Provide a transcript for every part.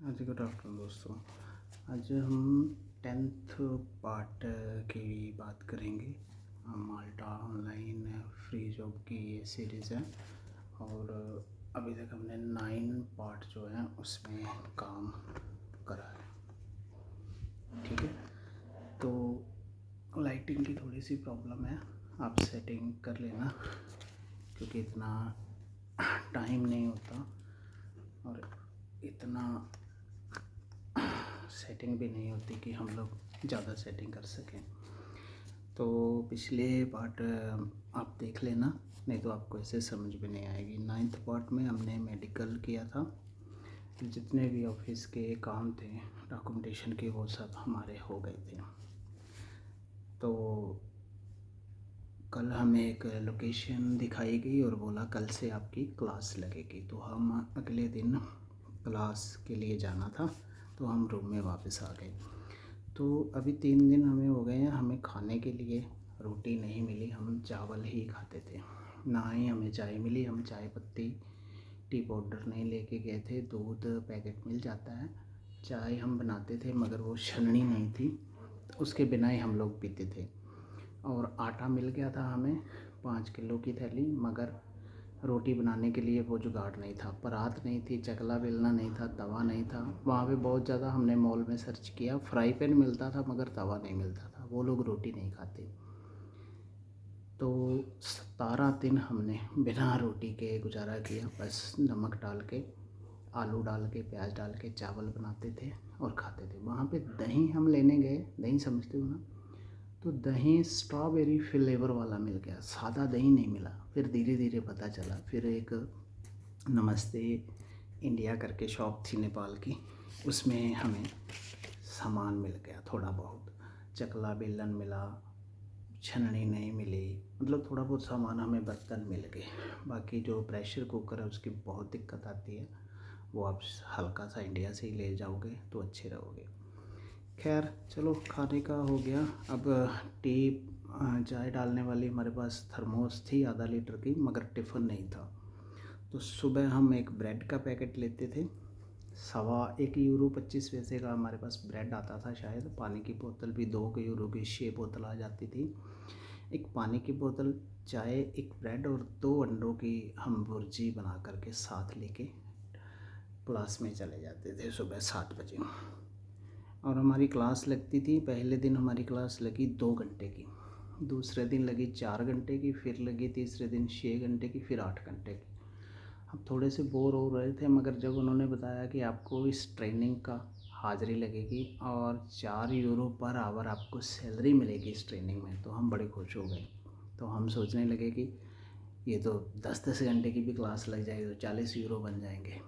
हाँ जी, good afternoon दोस्तों। आज हम 10th पार्ट की बात करेंगे। माल्टा ऑनलाइन फ्री जॉब की ये सीरीज़ है और अभी तक हमने 9 पार्ट जो हैं उसमें काम करा है। ठीक है, तो लाइटिंग की थोड़ी सी प्रॉब्लम है, आप सेटिंग कर लेना क्योंकि इतना टाइम नहीं होता और इतना सेटिंग भी नहीं होती कि हम लोग ज़्यादा सेटिंग कर सकें। तो पिछले पार्ट आप देख लेना, नहीं तो आपको ऐसे समझ में नहीं आएगी। 9th पार्ट में हमने मेडिकल किया था, जितने भी ऑफिस के काम थे डॉक्यूमेंटेशन के वो सब हमारे हो गए थे। तो कल हमें एक लोकेशन दिखाई गई और बोला कल से आपकी क्लास लगेगी। तो हम अगले दिन क्लास के लिए जाना था, तो हम रूम में वापस आ गए। तो अभी 3 दिन हमें हो गए हैं, हमें खाने के लिए रोटी नहीं मिली, हम चावल ही खाते थे, ना ही हमें चाय मिली। हम चाय पत्ती टी पाउडर नहीं लेके गए थे, दूध पैकेट मिल जाता है। चाय हम बनाते थे मगर वो छन्नी नहीं थी, उसके बिना ही हम लोग पीते थे। और आटा मिल गया था हमें 5 किलो की थैली, मगर रोटी बनाने के लिए वो जुगाड़ नहीं था। परात नहीं थी, चकला बेलना नहीं था, तवा नहीं था। वहाँ पे बहुत ज़्यादा हमने मॉल में सर्च किया, फ्राई पैन मिलता था मगर तवा नहीं मिलता था, वो लोग रोटी नहीं खाते। तो 17 दिन हमने बिना रोटी के गुजारा किया, बस नमक डाल के, आलू डाल के, प्याज डाल के चावल बनाते थे और खाते थे। वहाँ पे दही हम लेने गए, दही समझते हो ना, तो दही स्ट्रॉबेरी फ्लेवर वाला मिल गया, सादा दही नहीं मिला। फिर धीरे धीरे पता चला, फिर एक नमस्ते इंडिया करके शॉप थी नेपाल की, उसमें हमें सामान मिल गया थोड़ा बहुत। चकला बेलन मिला, छननी नहीं मिली, मतलब थोड़ा बहुत सामान हमें, बर्तन मिल गए। बाकी जो प्रेशर कुकर है उसकी बहुत दिक्कत आती है, वो आप हल्का सा इंडिया से ही ले जाओगे तो अच्छे रहोगे। खैर चलो, खाने का हो गया। अब टी चाय डालने वाली हमारे पास थर्मोस थी आधा लीटर की, मगर टिफ़िन नहीं था। तो सुबह हम एक ब्रेड का पैकेट लेते थे, €1 25 पैसे का हमारे पास ब्रेड आता था शायद। पानी की बोतल भी €2 की 6 बोतल आ जाती थी। एक पानी की बोतल, चाय, एक ब्रेड और 2 अंडों की हम भुर्जी बना करके साथ लेके क्लास में चले जाते थे सुबह 7 बजे। और हमारी क्लास लगती थी, पहले दिन हमारी क्लास लगी 2 घंटे की, दूसरे दिन लगी 4 घंटे की, फिर लगी तीसरे दिन 6 घंटे की, फिर 8 घंटे की। हम थोड़े से बोर हो रहे थे, मगर जब उन्होंने बताया कि आपको इस ट्रेनिंग का हाज़िरी लगेगी और €4 पर आवर आपको सैलरी मिलेगी इस ट्रेनिंग में, तो हम बड़े खुश हो गए। तो हम सोचने लगे कि ये तो 10-10 घंटे की भी क्लास लग जाएगी तो €40 बन जाएंगे।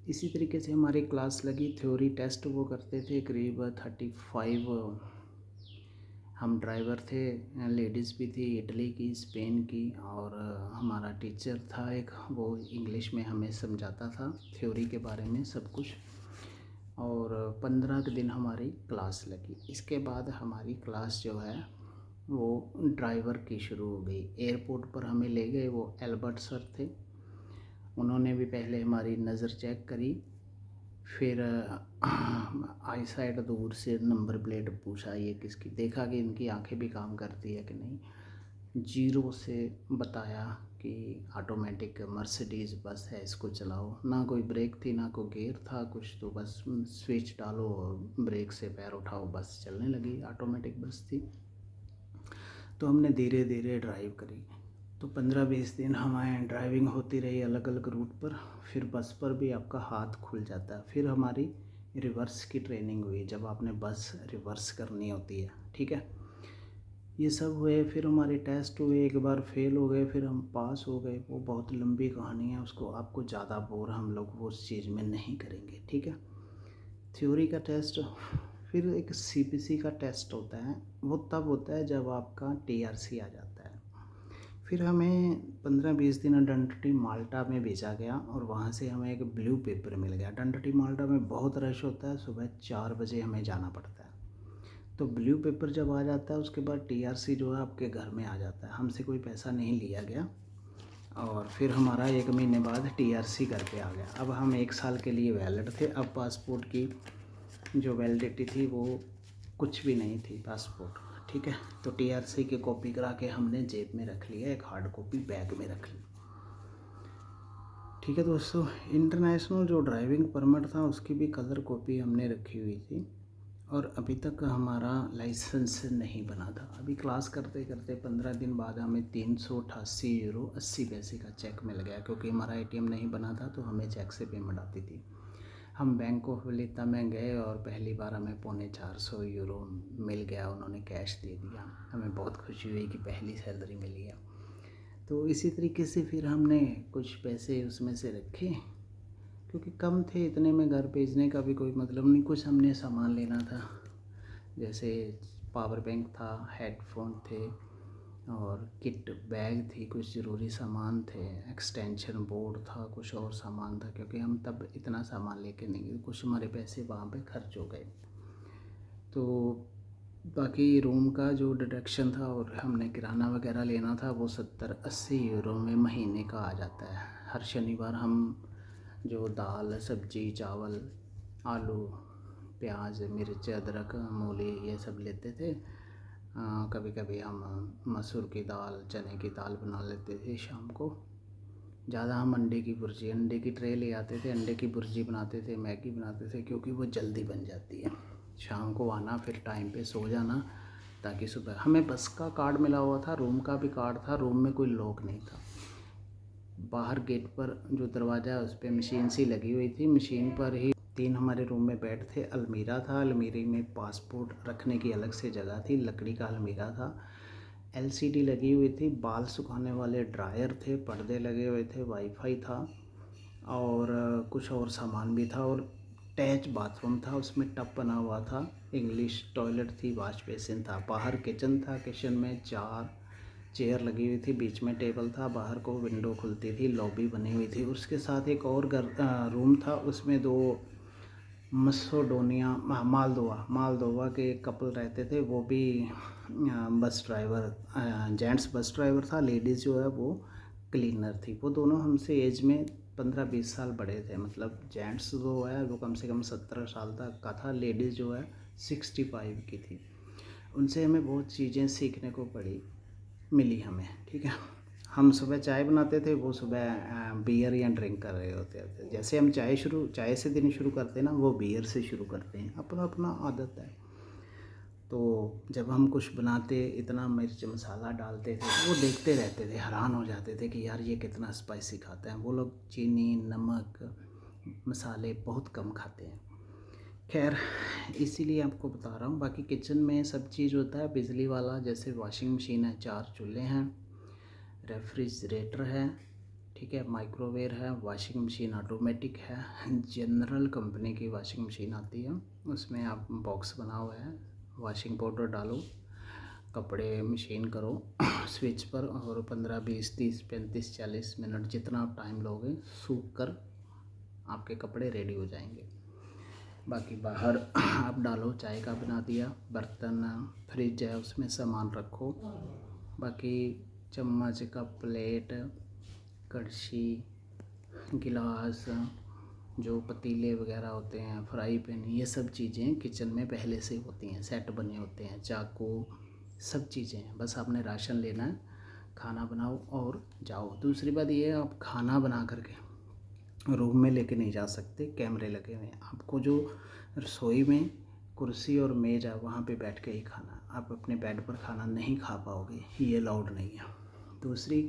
इसी तरीके से हमारी क्लास लगी। थ्योरी टेस्ट वो करते थे करीब 35, हम ड्राइवर थे, लेडीज़ भी थी, इटली की, स्पेन की, और हमारा टीचर था एक, वो इंग्लिश में हमें समझाता था थ्योरी के बारे में सब कुछ। और 15 के दिन हमारी क्लास लगी। इसके बाद हमारी क्लास जो है वो ड्राइवर की शुरू हो गई। एयरपोर्ट पर हमें ले गए, वो एल्बर्ट सर थे, उन्होंने भी पहले हमारी नज़र चेक करी, फिर आई साइड दूर से नंबर प्लेट पूछा ये किसकी, देखा कि इनकी आंखें भी काम करती है कि नहीं। 0 से बताया कि ऑटोमेटिक मर्सिडीज़ बस है, इसको चलाओ। ना कोई ब्रेक थी ना कोई गियर था कुछ, तो बस स्विच डालो और ब्रेक से पैर उठाओ, बस चलने लगी, ऑटोमेटिक बस थी। तो हमने धीरे धीरे ड्राइव करी। तो 15-20 दिन हमारी ड्राइविंग होती रही अलग अलग रूट पर। फिर बस पर भी आपका हाथ खुल जाता है। फिर हमारी रिवर्स की ट्रेनिंग हुई, जब आपने बस रिवर्स करनी होती है, ठीक है। ये सब हुए, फिर हमारे टेस्ट हुए, एक बार फेल हो गए, फिर हम पास हो गए। वो बहुत लंबी कहानी है, उसको आपको ज़्यादा बोर हम लोग वो उस चीज़ में नहीं करेंगे, ठीक है। थ्योरी का टेस्ट, फिर एक सीपीसी का टेस्ट होता है, वो तब होता है जब आपका टीआरसी आ जाता है। फिर हमें 15-20 दिन डंडटी माल्टा में भेजा गया और वहाँ से हमें एक ब्लू पेपर मिल गया। डंडटी माल्टा में बहुत रश होता है, सुबह 4 बजे हमें जाना पड़ता है। तो ब्लू पेपर जब आ जाता है उसके बाद टीआरसी जो है आपके घर में आ जाता है। हमसे कोई पैसा नहीं लिया गया और फिर हमारा 1 महीने बाद TRC घर पे आ गया। अब हम 1 साल के लिए वैलिड थे। अब पासपोर्ट की जो वैलिडिटी थी वो कुछ भी नहीं थी पासपोर्ट, ठीक है। तो TRC की कॉपी करा के हमने जेब में रख लिया, एक हार्ड कॉपी बैग में रख ली, ठीक है दोस्तों। इंटरनेशनल जो ड्राइविंग परमिट था उसकी भी कलर कॉपी हमने रखी हुई थी, और अभी तक हमारा लाइसेंस नहीं बना था। अभी क्लास करते करते 15 दिन बाद हमें 388 यूरो 80 पैसे का चेक मिल गया, क्योंकि हमारा ATM नहीं बना था तो हमें चेक से पेमेंट आती थी। हम बैंक ऑफ वलीता में गए और पहली बार हमें 450 यूरो मिल गया, उन्होंने कैश दे दिया। हमें बहुत खुशी हुई कि पहली सैलरी मिली है। तो इसी तरीके से फिर हमने कुछ पैसे उसमें से रखे, क्योंकि कम थे, इतने में घर भेजने का भी कोई मतलब नहीं। कुछ हमने सामान लेना था, जैसे पावर बैंक था, हेडफोन थे, और किट बैग थी, कुछ ज़रूरी सामान थे, एक्सटेंशन बोर्ड था, कुछ और सामान था, क्योंकि हम तब इतना सामान लेके नहीं गए। कुछ हमारे पैसे वहाँ पे खर्च हो गए। तो बाकी रूम का जो डिडक्शन था और हमने किराना वगैरह लेना था वो 70-80 यूरो में महीने का आ जाता है। हर शनिवार हम जो दाल, सब्जी, चावल, आलू, प्याज, मिर्च, अदरक, मूली ये सब लेते थे। कभी कभी हम मसूर की दाल, चने की दाल बना लेते थे शाम को। ज़्यादा हम अंडे की भुर्जी, अंडे की ट्रे ले आते थे, अंडे की भुर्जी बनाते थे, मैगी बनाते थे, क्योंकि वो जल्दी बन जाती है। शाम को आना, फिर टाइम पे सो जाना, ताकि सुबह। हमें बस का कार्ड मिला हुआ था, रूम का भी कार्ड था, रूम में कोई लॉक नहीं था। बाहर गेट पर जो दरवाज़ा है उस पर मशीन सी लगी हुई थी, मशीन पर ही 3 हमारे रूम में बेड थे, अलमीरा था, अलमीरे में पासपोर्ट रखने की अलग से जगह थी, लकड़ी का अलमीरा था, LCD लगी हुई थी, बाल सुखाने वाले ड्रायर थे, पर्दे लगे हुए थे, वाईफाई था, और कुछ और सामान भी था, और अटैच बाथरूम था, उसमें टब बना हुआ था, इंग्लिश टॉयलेट थी, वॉश बेसिन था, बाहर किचन था, किचन में 4 चेयर लगी हुई थी, बीच में टेबल था, बाहर को विंडो खुलती थी, लॉबी बनी हुई थी। उसके साथ एक और रूम था, उसमें 2 मसोडोनिया मालदोवा के कपल रहते थे, वो भी bus driver, gents bus driver था, लेडीज़ जो है वो क्लीनर थी। वो दोनों हमसे एज में 15-20 साल बड़े थे, मतलब जेंट्स जो है वो कम से कम 17 साल तक का था, लेडीज़ जो है 65 की थी। उनसे हमें बहुत चीज़ें सीखने को मिली हमें, ठीक है। हम सुबह चाय बनाते थे, वो सुबह बियर या ड्रिंक कर रहे होते थे। जैसे हम चाय से दिन शुरू करते हैं ना, वो बियर से शुरू करते हैं, अपना अपना आदत है। तो जब हम कुछ बनाते, इतना मिर्च मसाला डालते थे, वो देखते रहते थे, हैरान हो जाते थे कि यार ये कितना स्पाइसी खाते हैं। वो लोग चीनी, नमक, मसाले बहुत कम खाते हैं। खैर, इसीलिए आपको बता रहा हूँ। बाकी किचन में सब चीज़ होता है बिजली वाला, जैसे वॉशिंग मशीन है, 4 चूल्हे हैं, रेफ्रिजरेटर है, ठीक है, माइक्रोवेव है, वॉशिंग मशीन ऑटोमेटिक है, जनरल कंपनी की वॉशिंग मशीन आती है, उसमें आप बॉक्स बना हुआ है, वॉशिंग पाउडर डालो, कपड़े मशीन करो स्विच पर, और 15, 20, 30, 35, 40 मिनट जितना आप टाइम लोगे, सूख कर आपके कपड़े रेडी हो जाएंगे। बाकी बाहर आप डालो, चाय का बना दिया, बर्तन, फ्रिज है उसमें सामान रखो। बाकी चम्मच, कप, प्लेट, कड़छी, गिलास, जो पतीले वगैरह होते हैं, फ्राई पैन, ये सब चीज़ें किचन में पहले से होती हैं, सेट बने होते हैं, चाकू, सब चीज़ें हैं। बस आपने राशन लेना है, खाना बनाओ और जाओ। दूसरी बात ये है, आप खाना बना करके रूम में लेके नहीं जा सकते, कैमरे लगे हुए हैं। आपको जो रसोई में कुर्सी और मेज़ है वहाँ पे बैठ के ही खाना, आप अपने बेड पर खाना नहीं खा पाओगे, ये अलाउड नहीं है। दूसरी,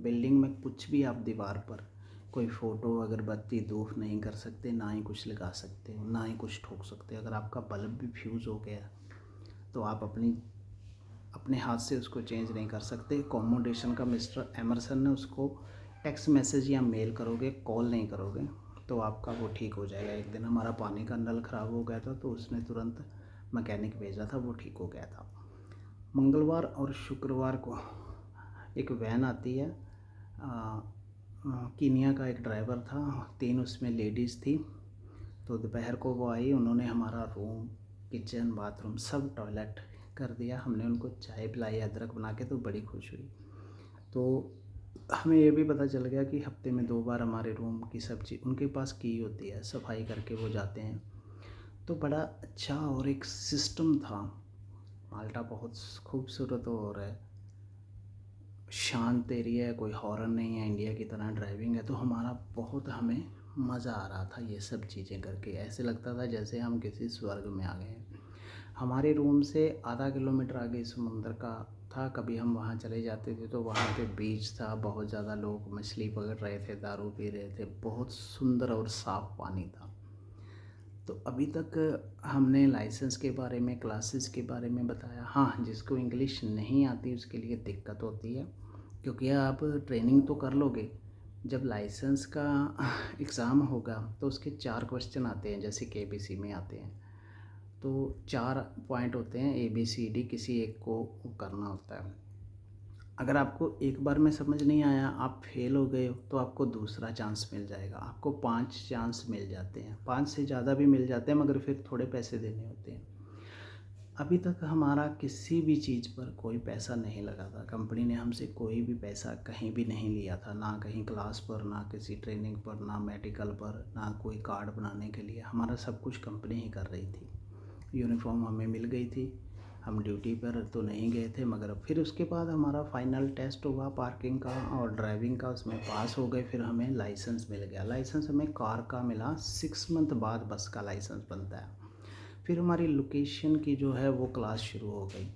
बिल्डिंग में कुछ भी आप दीवार पर कोई फ़ोटो, अगरबत्ती, धूप नहीं कर सकते, ना ही कुछ लगा सकते हो, ना ही कुछ ठोक सकते। अगर आपका बल्ब भी फ्यूज़ हो गया तो आप अपने हाथ से उसको चेंज नहीं कर सकते। अकोमोडेशन का मिस्टर एमरसन ने उसको टेक्स्ट मैसेज या मेल करोगे, कॉल नहीं करोगे तो आपका वो ठीक हो जाएगा। एक दिन हमारा पानी का नल ख़राब हो गया था तो उसने तुरंत मैकेनिक भेजा था, वो ठीक हो गया था। मंगलवार और शुक्रवार को एक वैन आती है, कीनिया का एक ड्राइवर था, 3 उसमें लेडीज़ थी। तो दोपहर को वो आई, उन्होंने हमारा रूम, किचन, बाथरूम सब टॉयलेट कर दिया। हमने उनको चाय पिलाई अदरक बना के, तो बड़ी खुश हुई। तो हमें ये भी पता चल गया कि हफ्ते में 2 बार हमारे रूम की सब्जी उनके पास की होती है, सफाई करके वो जाते हैं। तो बड़ा अच्छा और एक सिस्टम था। माल्टा बहुत खूबसूरत और है, शांत एरिया है, कोई हॉर्न नहीं है, इंडिया की तरह ड्राइविंग है। तो हमारा बहुत हमें मज़ा आ रहा था ये सब चीज़ें करके, ऐसे लगता था जैसे हम किसी स्वर्ग में आ गए हैं। हमारे रूम से आधा किलोमीटर आगे समुंदर का था। कभी हम वहाँ चले जाते थे तो वहाँ पे बीच था, बहुत ज़्यादा लोग मछली पकड़ रहे थे, दारू पी रहे थे, बहुत सुंदर और साफ़ पानी था। तो अभी तक हमने लाइसेंस के बारे में, क्लासेस के बारे में बताया। हाँ, जिसको इंग्लिश नहीं आती उसके लिए दिक्कत होती है, क्योंकि आप ट्रेनिंग तो कर लोगे, जब लाइसेंस का एग्ज़ाम होगा तो उसके 4 क्वेश्चन आते हैं, जैसे केबीसी में आते हैं। तो 4 पॉइंट होते हैं, ABCD, किसी एक को करना होता है। अगर आपको एक बार में समझ नहीं आया, आप फेल हो गए हो, तो आपको दूसरा चांस मिल जाएगा। आपको 5 चांस मिल जाते हैं, 5 से ज़्यादा भी मिल जाते हैं, मगर फिर थोड़े पैसे देने होते हैं। अभी तक हमारा किसी भी चीज़ पर कोई पैसा नहीं लगा था। कंपनी ने हमसे कोई भी पैसा कहीं भी नहीं लिया था, ना कहीं क्लास पर, ना किसी ट्रेनिंग पर, ना मेडिकल पर, ना कोई कार्ड बनाने के लिए। हमारा सब कुछ कंपनी ही कर रही थी। यूनिफॉर्म हमें मिल गई थी। हम ड्यूटी पर तो नहीं गए थे, मगर फिर उसके बाद हमारा फाइनल टेस्ट हुआ पार्किंग का और ड्राइविंग का, उसमें पास हो गए। फिर हमें लाइसेंस मिल गया। लाइसेंस हमें कार का मिला, 6 मंथ बाद बस का लाइसेंस बनता है। फिर हमारी लोकेशन की जो है वो क्लास शुरू हो गई।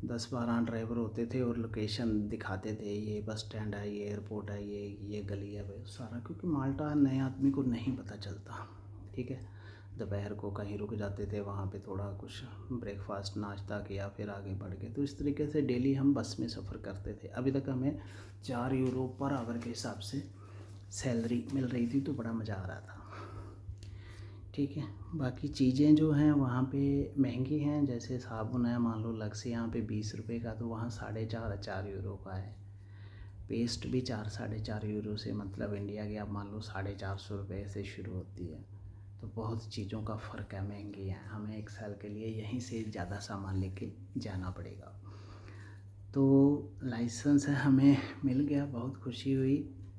10-12 ड्राइवर होते थे और लोकेशन दिखाते थे, ये बस स्टैंड है, ये एयरपोर्ट है, ये गली है, भाई सारा। क्योंकि माल्टा नए आदमी को नहीं पता चलता, ठीक है। दोपहर को कहीं रुक जाते थे, वहाँ पे थोड़ा कुछ ब्रेकफास्ट नाश्ता किया, फिर आगे बढ़ गए। तो इस तरीके से डेली हम बस में सफ़र करते थे। अभी तक हमें 4 यूरो पर आवर के हिसाब से सैलरी मिल रही थी, तो बड़ा मज़ा आ रहा था, ठीक है। बाकी चीज़ें जो हैं वहाँ पे महंगी हैं, जैसे साबुन है, मान लो लक्स यहाँ पे 20 रुपये का, तो वहाँ 4.5 यूरो का है। पेस्ट भी 4-4.5 यूरो से, मतलब इंडिया के आप मान लो 450 रुपये से शुरू होती है। तो बहुत चीज़ों का फ़र्क है, महंगी है। हमें 1 साल के लिए यहीं से ज़्यादा सामान लेके जाना पड़ेगा। तो लाइसेंस है हमें मिल गया, बहुत खुशी हुई,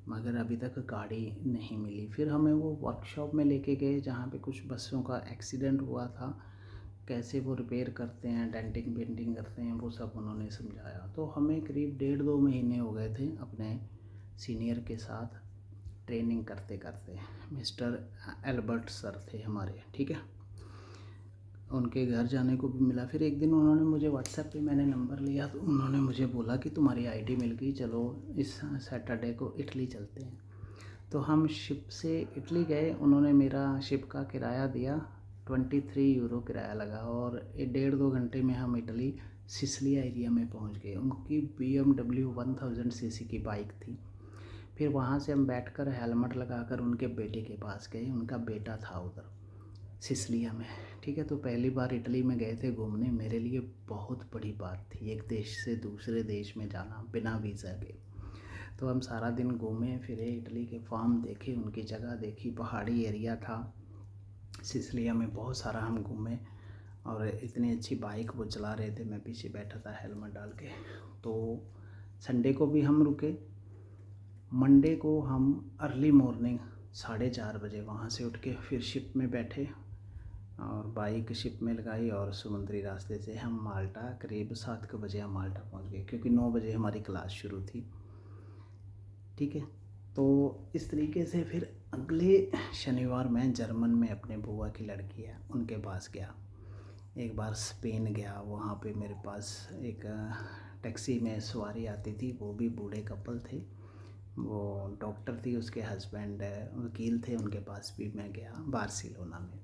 मगर अभी तक गाड़ी नहीं मिली। फिर हमें वो वर्कशॉप में लेके गए जहाँ पे कुछ बसों का एक्सीडेंट हुआ था, कैसे वो रिपेयर करते हैं, डेंटिंग पेंटिंग करते हैं, वो सब उन्होंने समझाया। तो हमें करीब 1.5-2 महीने हो गए थे अपने सीनियर के साथ ट्रेनिंग करते करते। मिस्टर एल्बर्ट सर थे हमारे, ठीक है। उनके घर जाने को भी मिला। फिर एक दिन उन्होंने मुझे व्हाट्सएप पे, मैंने नंबर लिया तो उन्होंने मुझे बोला कि तुम्हारी आईडी मिल गई, चलो इस सैटरडे को इटली चलते हैं। तो हम शिप से इटली गए। उन्होंने मेरा शिप का किराया दिया, 23 यूरो किराया लगा, और 1.5-2 घंटे में हम इटली सिसिलिया एरिया में पहुंच गए। उनकी BMW 1000 सीसी की बाइक थी। फिर वहाँ से हम बैठकर हेलमेट लगाकर उनके बेटे के पास गए। उनका बेटा था उधर सिसिलिया में, ठीक है। तो पहली बार इटली में गए थे घूमने, मेरे लिए बहुत बड़ी बात थी, एक देश से दूसरे देश में जाना बिना वीज़ा के। तो हम सारा दिन घूमे फिरे, इटली के फार्म देखे, उनकी जगह देखी, पहाड़ी एरिया था सिसिलिया में, बहुत सारा हम घूमे। और इतनी अच्छी बाइक वो चला रहे थे, मैं पीछे बैठा था हेलमेट डाल के। तो संडे को भी हम रुके। मंडे को हम अर्ली मॉर्निंग 4:30 बजे वहाँ से उठ के फिर शिप में बैठे और बाइक शिप में लगाई, और समुद्री रास्ते से हम माल्टा, करीब 7 बजे हम माल्टा पहुंच गए, क्योंकि 9 बजे हमारी क्लास शुरू थी, ठीक है। तो इस तरीके से फिर अगले शनिवार मैं जर्मन में अपने बुआ की लड़की है उनके पास गया। एक बार स्पेन गया, वहाँ पे मेरे पास एक टैक्सी में सवारी आती थी, वो भी बूढ़े कपल थे। वो डॉक्टर थी, उसके हस्बैंड वकील थे, उनके पास भी मैं गया बार्सिलोना में।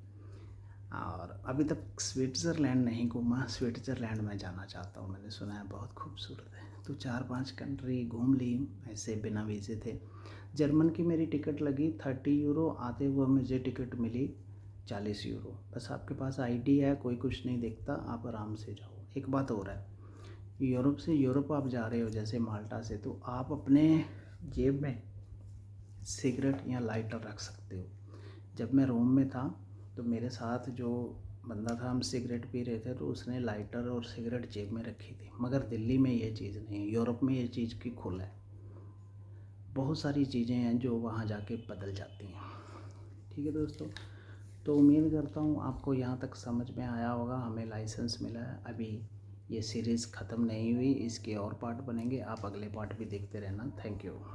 और अभी तक स्विट्ज़रलैंड नहीं घूमा। स्विट्ज़रलैंड मैं जाना चाहता हूँ, मैंने सुना है बहुत खूबसूरत है। तो 4-5 कंट्री घूम ली ऐसे बिना वीज़े थे। जर्मन की मेरी टिकट लगी 30 यूरो, आते हुए मुझे टिकट मिली 40 यूरो। बस आपके पास आईडी है, कोई कुछ नहीं देखता, आप आराम से जाओ। एक बात और है, यूरोप से यूरोप आप जा रहे हो जैसे माल्टा से, तो आप अपने जेब में सिगरेट या लाइटर रख सकते हो। जब मैं रोम में था तो मेरे साथ जो बंदा था, हम सिगरेट पी रहे थे, तो उसने लाइटर और सिगरेट जेब में रखी थी। मगर दिल्ली में ये चीज़ नहीं है, यूरोप में ये चीज़ की खुल है। बहुत सारी चीज़ें हैं जो वहाँ जाके बदल जाती हैं। ठीक है दोस्तों, तो उम्मीद करता हूँ आपको यहाँ तक समझ में आया होगा। हमें लाइसेंस मिला है, अभी ये सीरीज़ ख़त्म नहीं हुई, इसके और पार्ट बनेंगे, आप अगले पार्ट भी देखते रहना। Thank you.